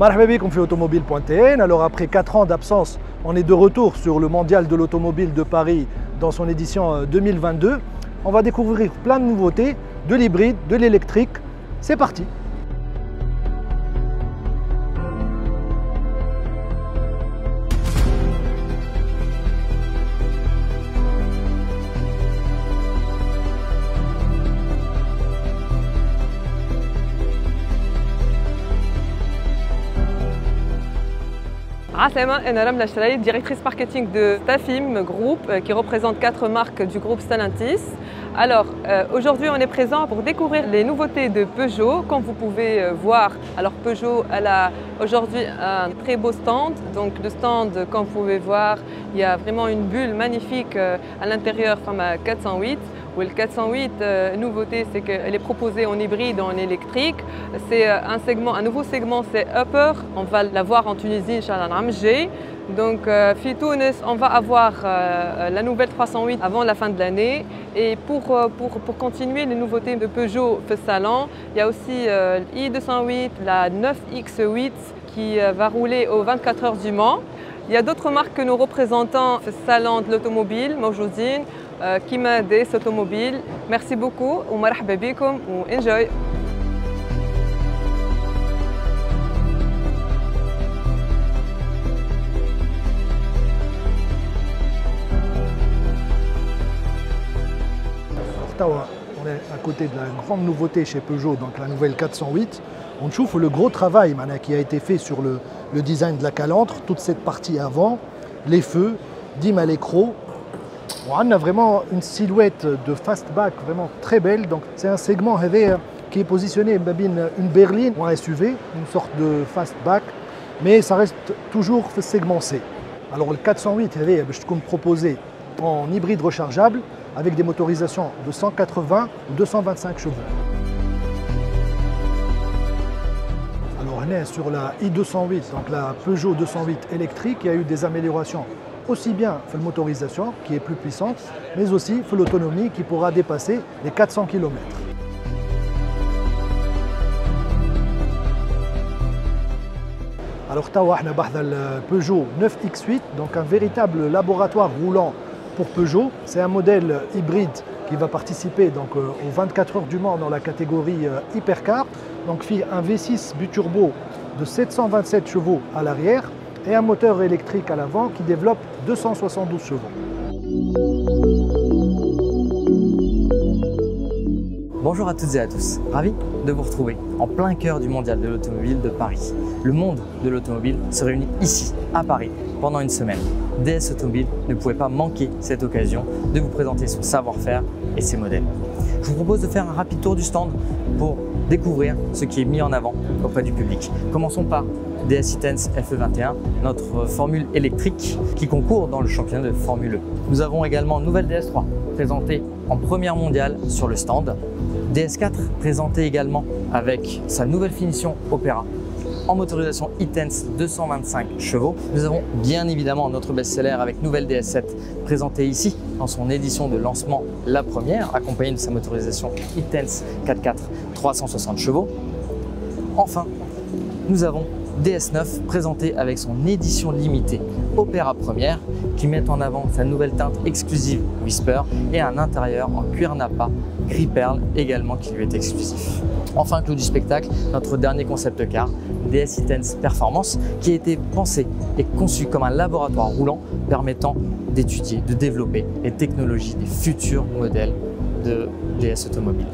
Marhaba bikoum fi automobile.tn. Alors après 4 ans d'absence, on est de retour sur le mondial de l'automobile de Paris dans son édition 2022. On va découvrir plein de nouveautés, de l'hybride, de l'électrique. C'est parti. Aslama, Ana Ramla Chraï, directrice marketing de Stafim Group, qui représente 4 marques du groupe Stellantis. Alors, aujourd'hui, on est présent pour découvrir les nouveautés de Peugeot. Comme vous pouvez voir, alors Peugeot, elle a aujourd'hui un très beau stand. Donc, le stand, comme vous pouvez voir, il y a vraiment une bulle magnifique à l'intérieur, comme 408. Le 408, nouveauté, c'est qu'elle est proposée en hybride, en électrique. C'est un nouveau segment, c'est Upper. On va l'avoir en Tunisie, Inch'Allah, Namjé. Donc, fi Tunis, on va avoir la nouvelle 308 avant la fin de l'année. Et pour continuer les nouveautés de Peugeot fait salon, il y a aussi i208, la 9X8 qui va rouler aux 24 heures du Mans. Il y a d'autres marques que nous représentons في salon de l'automobile, موجودين كيما DS Automobile. Merci beaucoup ومرحبا بكم وانجوي. On est à côté de la grande nouveauté chez Peugeot, donc la nouvelle 408. On trouve le gros travail qui a été fait sur le design de la calandre, toute cette partie avant, les feux, dim à l'écro. On a vraiment une silhouette de fastback vraiment très belle. Donc c'est un segment qui est positionné une berline ou un SUV, une sorte de fastback, mais ça reste toujours segment C. Alors le 408 je proposé en hybride rechargeable avec des motorisations de 180 ou 225 chevaux. Alors on est sur la i208, donc la Peugeot 208 électrique, il y a eu des améliorations aussi bien pour la motorisation qui est plus puissante, mais aussi pour l'autonomie qui pourra dépasser les 400 km. Alors on a le Peugeot 9X8, donc un véritable laboratoire roulant pour Peugeot. C'est un modèle hybride qui va participer donc, aux 24 heures du Mans dans la catégorie Hypercar. Donc un V6 biturbo de 727 chevaux à l'arrière et un moteur électrique à l'avant qui développe 272 chevaux. Bonjour à toutes et à tous, ravi de vous retrouver en plein cœur du mondial de l'automobile de Paris. Le monde de l'automobile se réunit ici, à Paris, pendant une semaine. DS Automobile ne pouvait pas manquer cette occasion de vous présenter son savoir-faire et ses modèles. Je vous propose de faire un rapide tour du stand pour découvrir ce qui est mis en avant auprès du public. Commençons par DS E-Tense FE21, notre formule électrique qui concourt dans le championnat de Formule E. Nous avons également une nouvelle DS3 présentée en première mondiale sur le stand. DS4 présentée également avec sa nouvelle finition Opera en motorisation E-Tense 225 chevaux. Nous avons bien évidemment notre best-seller avec nouvelle DS7 présentée ici dans son édition de lancement la première, accompagnée de sa motorisation E-Tense 4x4 360 chevaux. Enfin, nous avons DS9 présenté avec son édition limitée Opera première qui met en avant sa nouvelle teinte exclusive Whisper et un intérieur en cuir nappa gris perle également qui lui est exclusif. Enfin, clou du spectacle, notre dernier concept car, DS E-Tense Performance, qui a été pensé et conçu comme un laboratoire roulant permettant d'étudier, de développer les technologies des futurs modèles de DS Automobile.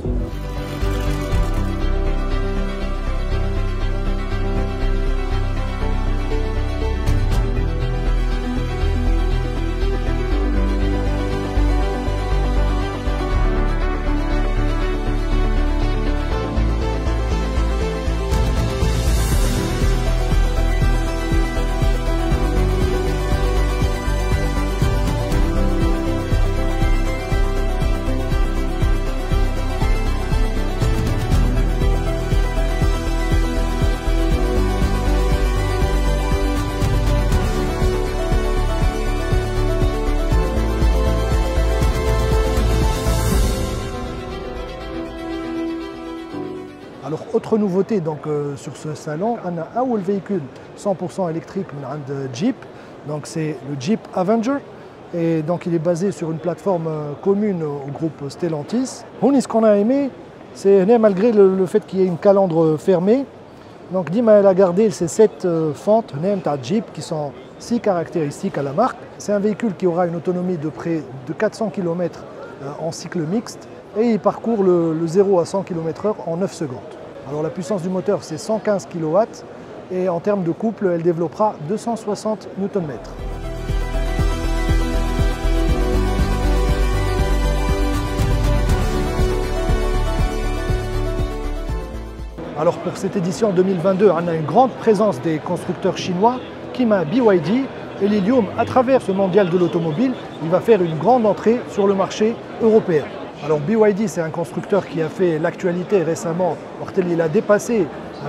Alors, autre nouveauté donc, sur ce salon, on a un véhicule 100% électrique de Jeep. Donc, c'est le Jeep Avenger. Et donc, il est basé sur une plateforme commune au groupe Stellantis. Ce qu'on a aimé, c'est malgré le fait qu'il y ait une calandre fermée, donc Dima elle a gardé ces 7 fentes Jeep qui sont si caractéristiques à la marque. C'est un véhicule qui aura une autonomie de près de 400 km en cycle mixte et il parcourt le 0 à 100 km/h en 9 secondes. Alors la puissance du moteur c'est 115 kW et en termes de couple elle développera 260 Nm. Alors pour cette édition 2022, on a une grande présence des constructeurs chinois, Kima BYD, et Lilium, à travers ce mondial de l'automobile, il va faire une grande entrée sur le marché européen. Alors BYD, c'est un constructeur qui a fait l'actualité récemment, il a dépassé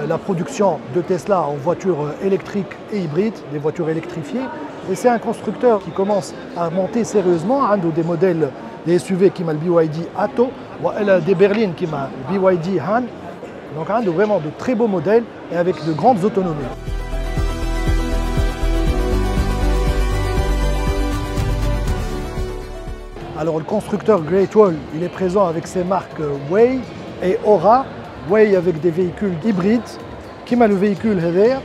la production de Tesla en voitures électriques et hybrides, des voitures électrifiées, et c'est un constructeur qui commence à monter sérieusement, un des modèles des SUV qui m'a le BYD Atto, ou des berlines qui m'a BYD Han. Donc on a vraiment de très beaux modèles et avec de grandes autonomies. Alors le constructeur Great Wall, il est présent avec ses marques Way et Aura. Way avec des véhicules hybrides, qui m'a le véhicule Hever.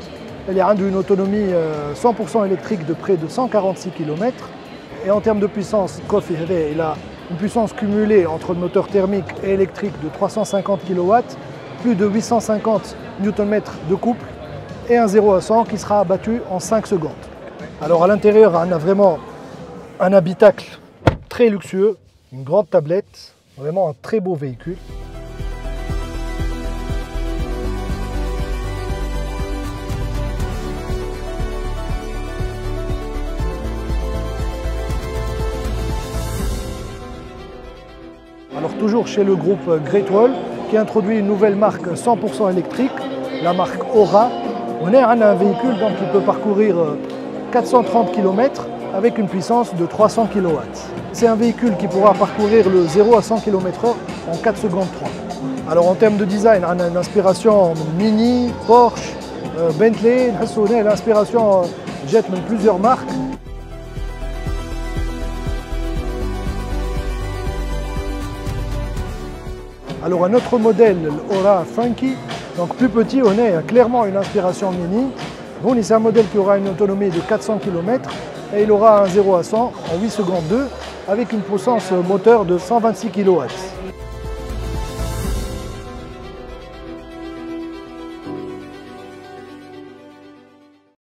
Il a une autonomie 100% électrique de près de 146 km. Et en termes de puissance, Coffee Hever, il a une puissance cumulée entre le moteur thermique et électrique de 350 kW. Plus de 850 Nm de couple et un 0 à 100 qui sera abattu en 5 secondes. Alors à l'intérieur, on a vraiment un habitacle très luxueux, une grande tablette, vraiment un très beau véhicule. Alors toujours chez le groupe Great Wall, qui introduit une nouvelle marque 100% électrique, la marque Aura. On a un véhicule donc, qui peut parcourir 430 km avec une puissance de 300 kW. C'est un véhicule qui pourra parcourir le 0 à 100 km/h en 4 secondes 3. Alors en termes de design, on a une inspiration Mini, Porsche, Bentley, on a l'inspiration jette même plusieurs marques. Alors un autre modèle, l'Aura Funky, donc plus petit, on a clairement une inspiration Mini. Bon, c'est un modèle qui aura une autonomie de 400 km et il aura un 0 à 100 en 8 secondes 2 avec une puissance moteur de 126 kW.